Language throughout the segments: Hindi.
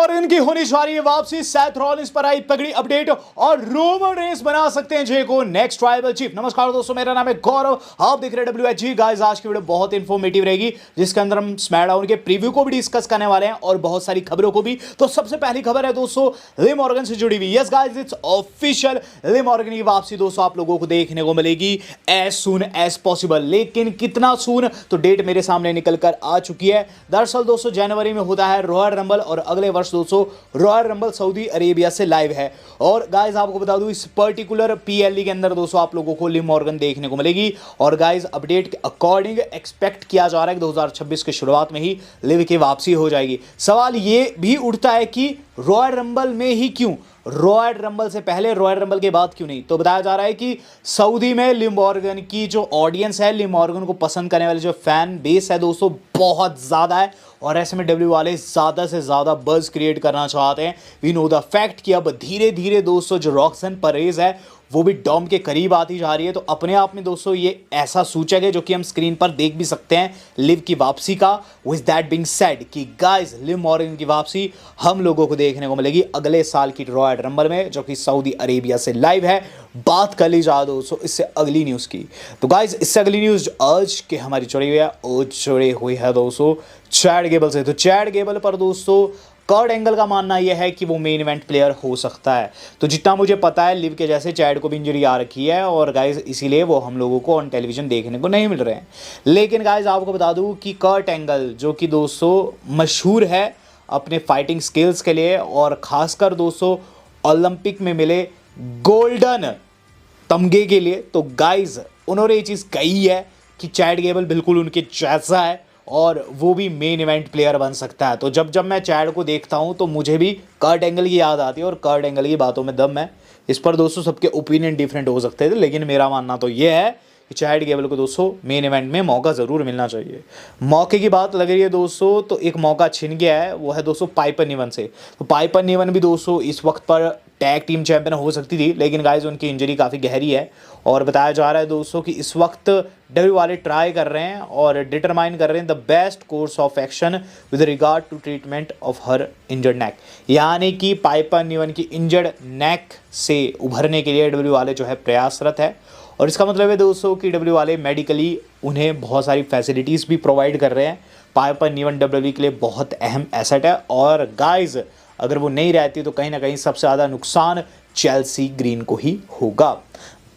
मॉर्गन की होने जा रही है वापसी। सेथ रॉलिंस पर आई तगड़ी अपडेट और रोमन रेंस बना सकते हैं जे को नेक्स्ट ट्राइबल चीफ। नमस्कार दोस्तों, मेरा नाम है गौरव, आप देख रहे हैं WHG गाइस। आज की वीडियो बहुत इंफॉर्मेटिव रहेगी जिसके अंदर हम स्मैकडाउन के प्रीव्यू को भी डिस्कस करने वाले हैं और बहुत सारी खबरों को भी। तो सबसे पहली खबर है दोस्तों लिव मॉर्गन से जुड़ी हुई। Yes guys, it's official, Liv Morgan की वापसी दोस्तों आप लोगों को देखने को मिलेगी एज सून एज पॉसिबल। लेकिन कितना सून, तो डेट मेरे सामने निकल कर आ चुकी है। दरअसल दोस्तों जनवरी में होता है रॉयल रंबल और अगले वर्ष दोस्तों रॉयल रंबल सऊदी अरेबिया से लाइव है। और गाइस आपको बता दूं इस पर्टिकुलर PLE के अंदर दोस्तों आप लोगों को लिव मॉर्गन देखने को मिलेगी। और गाइस अपडेट के अकॉर्डिंग एक्सपेक्ट किया जा रहा है कि 2026 के शुरुआत में ही लिव की वापसी हो जाएगी। सवाल ये भी उठता है कि रॉयल रंबल में ही क्यों, रॉयल रंबल से पहले, रॉयल रंबल के बाद क्यों नहीं। तो बताया जा रहा है कि सऊदी में लिव मॉर्गन की जो ऑडियंस है, लिव मॉर्गन को पसंद करने वाले जो फैन बेस है दोस्तों बहुत ज़्यादा है। और ऐसे में W वाले ज़्यादा से ज़्यादा बज़ क्रिएट करना चाहते हैं। वी नो द फैक्ट कि अब धीरे धीरे दोस्तों जो रॉक्सन परेज है वो भी डॉम के करीब आती जा रही है। तो अपने आप में दोस्तों ये ऐसा सूचक है जो कि हम स्क्रीन पर देख भी सकते हैं लिव की वापसी का। विद दैट बीइंग सेड कि गाइस लिव मॉर्गन की वापसी हम लोगों को देखने को मिलेगी अगले साल की रॉयल रंबल में जो कि सऊदी अरेबिया से लाइव है। बात कर ली जाए दोस्तों इससे अगली न्यूज़ की, तो गाइस इससे अगली न्यूज़ आज के हमारी जुड़ी हुई है और जुड़ी हुई है दोस्तों चैड गेबल से। तो चैड गेबल पर दोस्तों कर्ट एंगल का मानना यह है कि वो मेन इवेंट प्लेयर हो सकता है। तो जितना मुझे पता है लिव के जैसे चैड को भी इंजरी आ रखी है और गाइस इसीलिए वो हम लोगों को ऑन टेलीविजन देखने को नहीं मिल रहे हैं। लेकिन गाइस आपको बता दूं कि कर्ट एंगल जो कि दोस्तों मशहूर है अपने फाइटिंग स्किल्स के लिए और ख़ासकर दोस्तों ओलंपिक में मिले गोल्डन तमगे के लिए, तो गाइस उन्होंने ये चीज़ कही है कि चैड गेबल बिल्कुल उनके जैसा है और वो भी मेन इवेंट प्लेयर बन सकता है। तो जब जब मैं चैड को देखता हूँ तो मुझे भी कर्ट एंगल की याद आती है और कर्ट एंगल की बातों में दम है। इस पर दोस्तों सबके ओपिनियन डिफरेंट हो सकते थे, लेकिन मेरा मानना तो ये है कि चैड गेबल को दोस्तों मेन इवेंट में मौका ज़रूर मिलना चाहिए। मौके की बात लग रही है दोस्तों, तो एक मौका छिन गया है, वो है दोस्तों पाइपर निवन से। तो पाइपर निवन भी दोस्तों इस वक्त पर टैग टीम चैंपियन हो सकती थी, लेकिन गाइस उनकी इंजरी काफ़ी गहरी है और बताया जा रहा है दोस्तों कि इस वक्त W वाले ट्राई कर रहे हैं और डिटरमाइन कर रहे हैं the best course of action with regard to treatment of her injured neck. यानी कि पाइपर निवन की इंजर्ड नेक से उभरने के लिए W वाले जो है प्रयासरत है। और इसका मतलब है दोस्तों कि W वाले मेडिकली उन्हें बहुत सारी फैसिलिटीज़ भी प्रोवाइड कर रहे हैं। पाइपर निवन WWE के लिए बहुत अहम एसेट है और गाइस अगर वो नहीं रहती तो कहीं ना कहीं सबसे ज़्यादा नुकसान चेल्सी ग्रीन को ही होगा।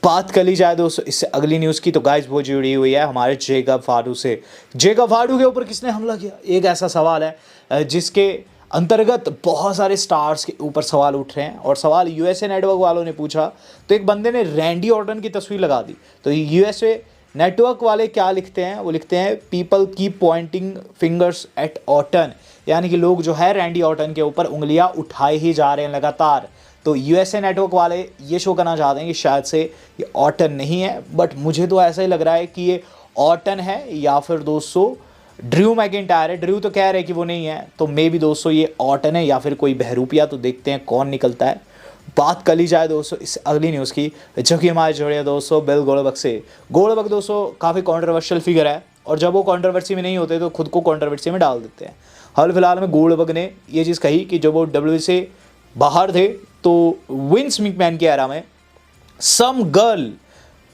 बात कर ली जाए दोस्तों इससे अगली न्यूज़ की, तो गाइस वो जुड़ी हुई है हमारे जेकब फाडू से। जेकब फाडू के ऊपर किसने हमला किया, एक ऐसा सवाल है जिसके अंतर्गत बहुत सारे स्टार्स के ऊपर सवाल उठ रहे हैं। और सवाल USA नेटवर्क वालों ने पूछा तो एक बंदे ने रैंडी ऑर्टन की तस्वीर लगा दी। तो USA नेटवर्क वाले क्या लिखते हैं, वो लिखते हैं people keep Poynting fingers eight Orton, यानी कि लोग जो है रैंडी ऑर्टन के ऊपर उंगलियां उठाए ही जा रहे हैं लगातार। तो USA नेटवर्क वाले ये शो करना चाहते हैं कि शायद से ये ऑर्टन नहीं है, बट मुझे तो ऐसा ही लग रहा है कि ये ऑर्टन है या फिर दोस्तों ड्रू मैकिंटायर है। ड्रू तो कह रहे हैं कि वो नहीं है, तो मे भी दोस्तों ये ऑर्टन है या फिर कोई बहरूपिया। तो देखते हैं कौन निकलता है। बात कर ली जाए दोस्तों इस अगली न्यूज़ की, जो कि हमारे जुड़े हैं दोस्तों बिल गोल्डबर्ग से। गोल्डबर्ग दोस्तों काफ़ी कॉन्ट्रोवर्शियल फिगर है और जब वो कॉन्ट्रोवर्सी में नहीं होते तो खुद को कॉन्ट्रोवर्सी में डाल देते हैं। हाल फिलहाल में गोल्डबर्ग ने ये चीज़ कही कि जब वो WWE से बाहर थे तो विंस मैकमैन की एरा में some girl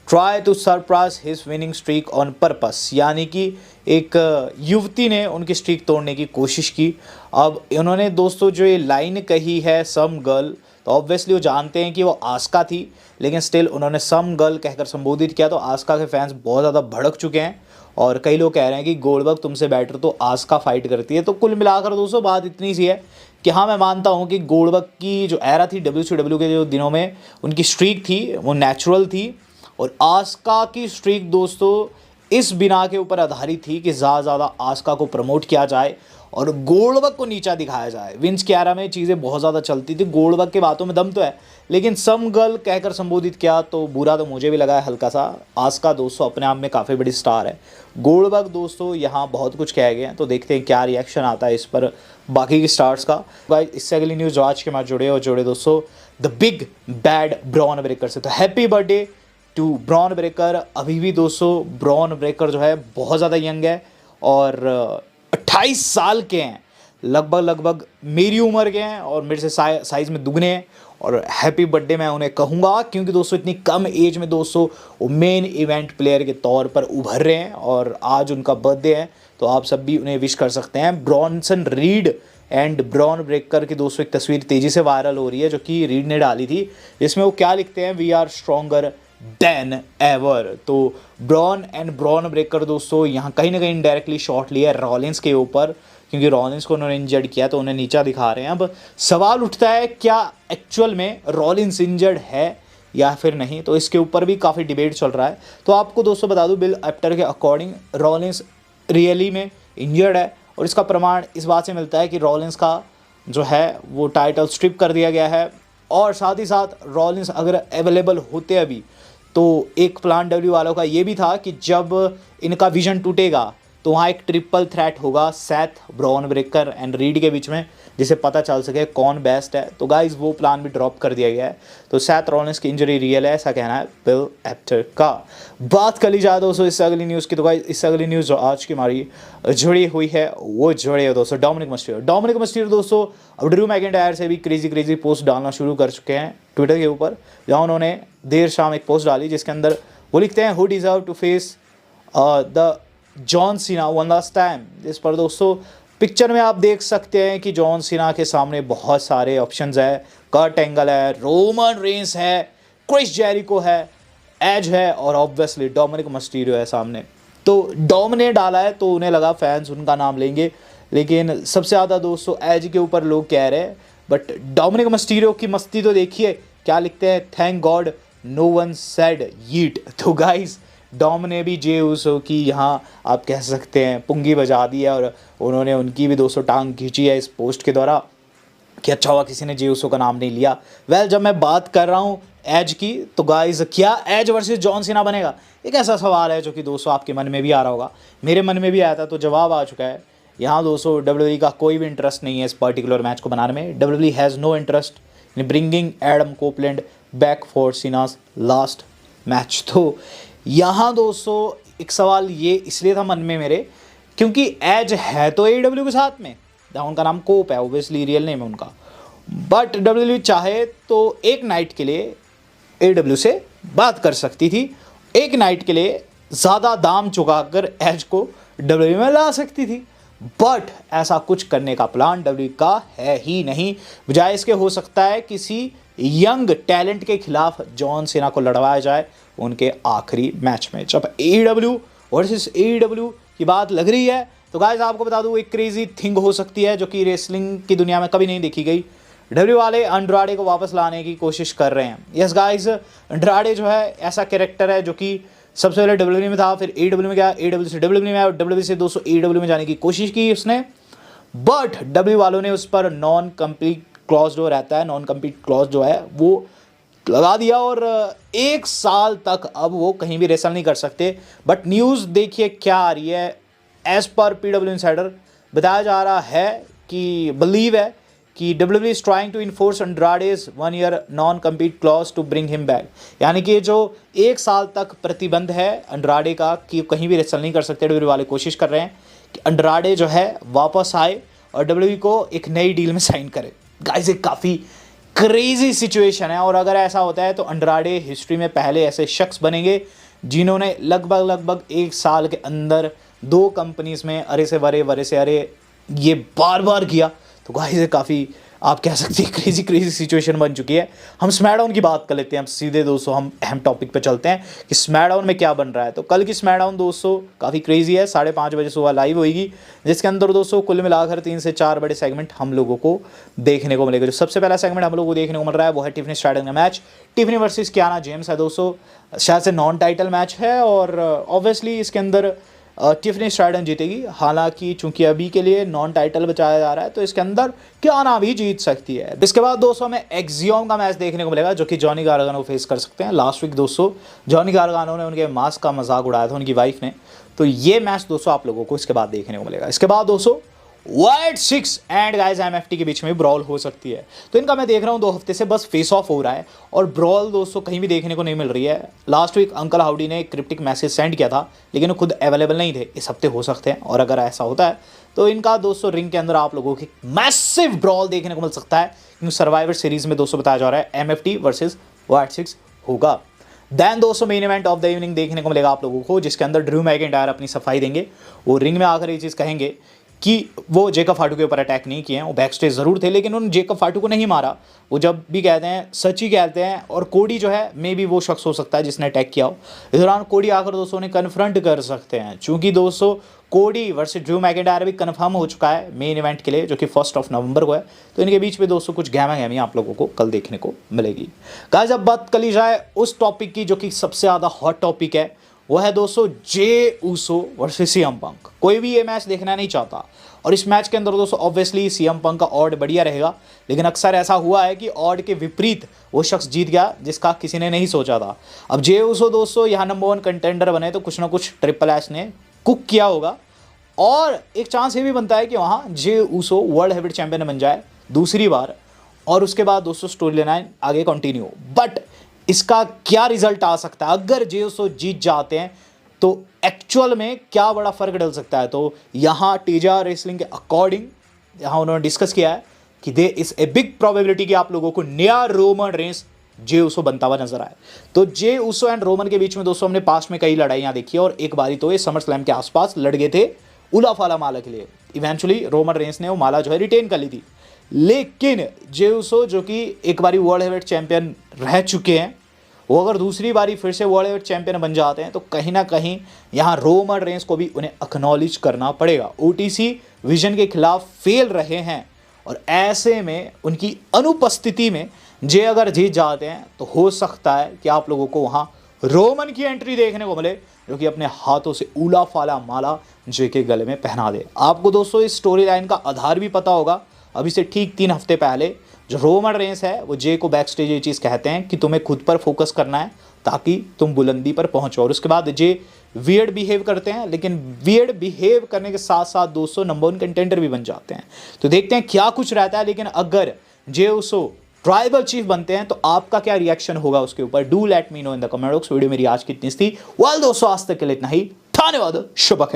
try to surprise his winning streak on purpose, यानी कि एक युवती ने उनकी स्ट्रीक तोड़ने की कोशिश की। अब उन्होंने दोस्तों जो ये लाइन कही है सम गर्ल, तो ऑब्वियसली वो जानते हैं कि वो आस्का थी, लेकिन स्टिल उन्होंने सम गर्ल कहकर संबोधित किया। तो आस्का के फैंस बहुत ज़्यादा भड़क चुके हैं और कई लोग कह रहे हैं कि गोल्डबर्ग तुमसे बेटर तो आस्का फाइट करती है। तो कुल मिलाकर दोस्तों बात इतनी सी है कि हाँ मैं मानता हूँ कि गोल्डबर्ग की जो एरा थी WCW के जो दिनों में उनकी स्ट्रीक थी वो नेचुरल थी और आस्का की स्ट्रीक दोस्तों इस बिना के ऊपर आधारित थी कि ज़्यादा आस्का को प्रमोट किया जाए और गोल्डबर्ग को नीचा दिखाया जाए। विंस की एरा में चीज़ें बहुत ज़्यादा चलती थी, गोल्डबर्ग के बातों में दम तो है, लेकिन सम गर्ल कहकर संबोधित किया तो बुरा तो मुझे भी लगा है हल्का सा। आस्का दोस्तों अपने आप में काफ़ी बड़ी स्टार है। गोल्डबर्ग दोस्तों यहाँ बहुत कुछ कह गए हैं, तो देखते हैं क्या रिएक्शन आता है इस पर बाकी के स्टार्स का। गाइस इससे अगली न्यूज़ जो आज के मैच जुड़े दोस्तों the big bad Bron Breakker से। तो happy birthday to Bron Breakker. अभी भी दोस्तों ब्रॉन ब्रेकर जो है बहुत ज़्यादा यंग है और 28 साल के हैं। लगभग लगभग मेरी उम्र के हैं और मेरे से साइज़ में दुगने हैं। और हैप्पी बर्थडे मैं उन्हें कहूँगा, क्योंकि दोस्तों इतनी कम एज में दोस्तों वो मेन इवेंट प्लेयर के तौर पर उभर रहे हैं और आज उनका बर्थडे है, तो आप सब भी उन्हें विश कर सकते हैं। Bronson read and Bron breaker की दोस्तों एक तस्वीर तेज़ी से वायरल हो रही है जो कि रीड ने डाली थी, जिसमें वो क्या लिखते हैं, we are stronger than ever. तो ब्रॉन एंड ब्रॉन ब्रेकर दोस्तों यहाँ कहीं ना कहीं इनडायरेक्टली शॉट लिया है रॉलिंस के ऊपर, क्योंकि रॉलिंस को उन्होंने इंजर्ड किया तो उन्हें नीचा दिखा रहे हैं। अब सवाल उठता है क्या एक्चुअल में रॉलिंस इंजर्ड है या फिर नहीं, तो इसके ऊपर भी काफ़ी डिबेट चल रहा है। तो आपको दोस्तों बता दूं, बिल एप्टर के अकॉर्डिंग रॉलिंस रियली में इंजर्ड है और इसका प्रमाण इस बात से मिलता है कि रॉलिंस का जो है वो टाइटल स्ट्रिप कर दिया गया है। और साथ ही साथ रॉलिंस अगर अवेलेबल होते अभी, तो एक प्लान डब्ल्यू वालों का ये भी था कि जब इनका विजन टूटेगा तो वहाँ एक ट्रिपल थ्रेट होगा Seth, Bron Breakker and read के बीच में, जिसे पता चल सके कौन बेस्ट है। तो गाइज वो प्लान भी ड्रॉप कर दिया गया है। तो सेथ रॉलिंस की इंजरी रियल है, ऐसा कहना है बिल एप्टर का। बात कर ली जाए दोस्तों इससे अगली न्यूज़ की, तो गाइज इससे अगली न्यूज़ जो आज की हमारी जुड़ी हुई है वो जुड़ी है दोस्तों डोमिनिक मिस्टीरियो दोस्तों अब ड्रू मैकिंटायर से भी क्रेजी पोस्ट डालना शुरू कर चुके हैं ट्विटर के ऊपर, जहाँ उन्होंने देर शाम एक पोस्ट डाली जिसके अंदर वो लिखते हैं, who deserve to face the John Cena one last time. जिस पर दोस्तों पिक्चर में आप देख सकते हैं कि जॉन सीना के सामने बहुत सारे ऑप्शंस है, कर्ट एंगल है, रोमन रेंस है, क्रिस जेरिको है, एज है और ऑब्वियसली डोमिनिक मिस्टीरियो है सामने। तो डॉम ने डाला है तो उन्हें लगा फैंस उनका नाम लेंगे, लेकिन सबसे ज़्यादा दोस्तों एज के ऊपर लोग कह रहे हैं। बट डोमिनिक मिस्टीरियो की मस्ती तो देखिए, क्या लिखते हैं, thank god no one said yet. तो गाइस डॉम ने भी जे उसो की यहाँ आप कह सकते हैं पुंगी बजा दी है और उन्होंने उनकी भी दोस्तों टांग खींची है इस पोस्ट के द्वारा कि अच्छा हुआ किसी ने जे उसो का नाम नहीं लिया। वेल जब मैं बात कर रहा हूँ एज की, तो गाइस क्या एज वर्सेस जॉन सीना बनेगा, एक ऐसा सवाल है जो कि दोस्तों आपके मन में भी आ रहा होगा, मेरे मन में भी आया था, तो जवाब आ चुका है। यहाँ दोस्तों डब्ल्यूडब्ल्यूई का कोई भी इंटरेस्ट नहीं है इस पर्टिकुलर मैच को बनाने में। WWE has no interest in bringing Adam Copeland back for Cena's last match. तो यहाँ दोस्तों एक सवाल ये इसलिए था मन में मेरे, क्योंकि एज है तो AEW के साथ में, जहाँ उनका नाम कोप है, ओबियसली रियल नेम है उनका, बट डब्ल्यूडब्ल्यूई चाहे तो एक नाइट के लिए AEW से बात कर सकती थी, एक नाइट के लिए ज़्यादा दाम चुकाकर एज को डब्ल्यूडब्ल्यूई में ला सकती थी। बट ऐसा कुछ करने का प्लान डब्ल्यूडब्ल्यूई का है ही नहीं। बजाय इसके हो सकता है किसी यंग टैलेंट के खिलाफ जॉन सीना को लड़वाया जाए उनके आखिरी मैच में। जब AEW वर्सेस AEW की बात लग रही है, तो गाइस आपको बता दूं एक क्रेजी थिंग हो सकती है जो कि रेसलिंग की दुनिया में कभी नहीं देखी गई। डब्ल्यू वाले अंड्राडे को वापस लाने की कोशिश कर रहे हैं। यस गाइस, अंड्राडे जो है ऐसा कैरेक्टर है जो कि सबसे पहले डब्ल्यूडब्ल्यूई में था, फिर AEW में गया, AEW से डब्ल्यूडब्ल्यूई में आया, डब्ल्यूडब्ल्यूई से दोस्तों AEW में जाने की कोशिश की उसने, बट डब्ल्यू वालों ने उस पर नॉन कम्प्लीट क्लॉज जो रहता है, नॉन कम्प्लीट क्लॉज जो है वो लगा दिया और 1 साल तक अब वो कहीं भी रेसल नहीं कर सकते। बट न्यूज़ देखिए क्या आ रही है, एज पर PW इनसाइडर बताया जा रहा है कि बिलीव है कि WWE is trying to enforce Andrade's 1 year non compete clause to bring him back. यानी कि जो 1 साल तक प्रतिबंध है अंड्राडे का कि कहीं भी रेसल नहीं कर सकते, WWE वाले कोशिश कर रहे हैं कि अंड्राडे जो है वापस आए और WWE को एक नई डील में साइन करे। गाइस एक काफ़ी क्रेजी सिचुएशन है और अगर ऐसा होता है तो अंड्राडे हिस्ट्री में पहले ऐसे शख्स बनेंगे जिन्होंने लगभग 1 साल के अंदर 2 कंपनीज में अरे से अरे ये बार किया। तो गाइस काफ़ी आप कह सकते हैं क्रेजी सिचुएशन बन चुकी है। हम स्मैकडाउन की बात कर लेते हैं, हम सीधे दोस्तों हम अहम टॉपिक पे चलते हैं कि स्मैकडाउन में क्या बन रहा है। तो कल की स्मैकडाउन दोस्तों काफ़ी क्रेजी है, 5:30 बजे सुबह लाइव होगी, जिसके अंदर दोस्तों कुल मिलाकर 3 से 4 बड़े सेगमेंट हम लोगों को देखने को मिलेगा। जो सबसे पहला सेगमेंट हम लोगों को देखने को मिल रहा है वो है टिफनी स्ट्रैटन का match, Tiffany versus Kiana James है दोस्तों, शायद से नॉन टाइटल मैच है और ऑब्वियसली इसके अंदर टिफनी स्ट्रैटन जीतेगी। हालांकि चूंकि अभी के लिए नॉन टाइटल बचाया जा रहा है तो इसके अंदर कियाना भी जीत सकती है। इसके बाद दोस्तों हमें एक्सियम का मैच देखने को मिलेगा जो कि जॉनी गार्गानो फेस कर सकते हैं। लास्ट वीक दोस्तों जॉनी गार्गानो ने उनके मास्क का मजाक उड़ाया था उनकी वाइफ ने, तो ये मैच दोस्तों आप लोगों को इसके बाद देखने को मिलेगा। इसके बाद दोस्तों वाइट 6 एंड गाइस एमएफटी के बीच में ब्रॉल हो सकती है। तो इनका मैं देख रहा हूँ 2 हफ्ते से बस फेस ऑफ हो रहा है और ब्रॉल दोस्तों कहीं भी देखने को नहीं मिल रही है। लास्ट वीक अंकल हाउडी ने एक क्रिप्टिक मैसेज सेंड किया था लेकिन वो खुद अवेलेबल नहीं थे। इस हफ्ते हो सकते हैं और अगर ऐसा होता है तो इनका दोस्तों रिंग के अंदर आप लोगों की मैसिव ब्रॉल देखने को मिल सकता है, क्योंकि सर्वाइवर सीरीज में दोस्तों बताया जा रहा है एमएफटी वर्सेस वाइट 6 होगा। देन दोस्तों main event of the evening देखने को मिलेगा आप लोगों को, जिसके अंदर ड्रू मैकिंटायर अपनी सफाई देंगे। वो रिंग में आकर ये चीज़ कहेंगे कि वो जेकब फाटू के ऊपर अटैक नहीं किए हैं, वो बैक स्टेज ज़रूर थे लेकिन उन्होंने जेकब फाटू को नहीं मारा। वो जब भी कहते हैं सच ही कहते हैं। और कोडी जो है मे बी वो शख्स हो सकता है जिसने अटैक किया हो। इस दौरान कोडी आकर दोस्तों ने कन्फ्रंट कर सकते हैं, चूँकि दोस्तों कोडी वर्सेस ड्रू मैकिंटायर भी कन्फर्म हो चुका है मेन इवेंट के लिए, जो कि 1 नवंबर को है। तो इनके बीच में दोस्तों कुछ गहमा गहमी आप लोगों को कल देखने को मिलेगी। गाइस अब बात कर ली जाए उस टॉपिक की जो कि सबसे ज़्यादा हॉट टॉपिक है, वो है दोस्तों Jey Uso versus CM Punk. कोई भी ये मैच देखना नहीं चाहता और इस मैच के अंदर दोस्तों ऑब्वियसली सीएम पंक का ऑड बढ़िया रहेगा, लेकिन अक्सर ऐसा हुआ है कि ऑड के विपरीत वो शख्स जीत गया जिसका किसी ने नहीं सोचा था। अब जे ऊसो दोस्तों यहाँ नंबर 1 कंटेंडर बने तो कुछ ना कुछ ट्रिपल एच ने कुक किया होगा और एक चांस ये भी बनता है कि वहाँ Jey Uso world heavyweight champion बन जाए दूसरी बार और उसके बाद दोस्तों स्टोरी लाइन आगे कंटिन्यू। बट इसका क्या रिजल्ट आ सकता है अगर जे ऊसो जीत जाते हैं तो एक्चुअल में क्या बड़ा फर्क डल सकता है। तो यहाँ टीजा रेसलिंग के अकॉर्डिंग यहाँ उन्होंने डिस्कस किया है कि दे इज ए बिग प्रोबेबिलिटी कि आप लोगों को नया रोमन रेंस जे ऊसो बनता हुआ नजर आए। तो जे ऊसो एंड रोमन के बीच में दोस्तों हमने पास्ट में कई लड़ाइयाँ देखी है और एक बारी तो ये समर स्लैम के आसपास लड़ गए थे उला फाला माला के लिए। इवेंचुअली रोमन रेंस ने वो माला जो है रिटेन कर ली थी, लेकिन जे ऊसो जो कि एक बारी वर्ल्ड हेवीवेट चैंपियन रह चुके हैं, वो अगर दूसरी बारी फिर से वर्ल्ड हेवीवेट चैंपियन बन जाते हैं तो कहीं ना कहीं यहाँ रोमन रेंस को भी उन्हें एक्नॉलेज करना पड़ेगा। ओटीसी विजन के खिलाफ फेल रहे हैं और ऐसे में उनकी अनुपस्थिति में जे अगर जीत जाते हैं तो हो सकता है कि आप लोगों को वहाँ रोमन की एंट्री देखने को मिले, जो कि अपने हाथों से उला फाला माला जे के गले में पहना दे। आपको दोस्तों इस स्टोरी लाइन का आधार भी पता होगा। अभी से ठीक 3 हफ्ते पहले जो रोमन रेंस है वो जे को बैक स्टेज ये चीज़ कहते हैं कि तुम्हें खुद पर फोकस करना है ताकि तुम बुलंदी पर पहुंचो। और उसके बाद जे वियर्ड बिहेव करते हैं, लेकिन वियर्ड बिहेव करने के साथ साथ दोस्तों नंबर 1 कंटेंडर भी बन जाते हैं। तो देखते हैं क्या कुछ रहता है। लेकिन अगर जे ऊसो ट्राइबल चीफ बनते हैं तो आपका क्या रिएक्शन होगा उसके ऊपर, do let me know in the comment box. Video मेरी आज की इतनी थी। वेल दोस्तों आज तक के लिए इतना ही। धन्यवाद, शुभ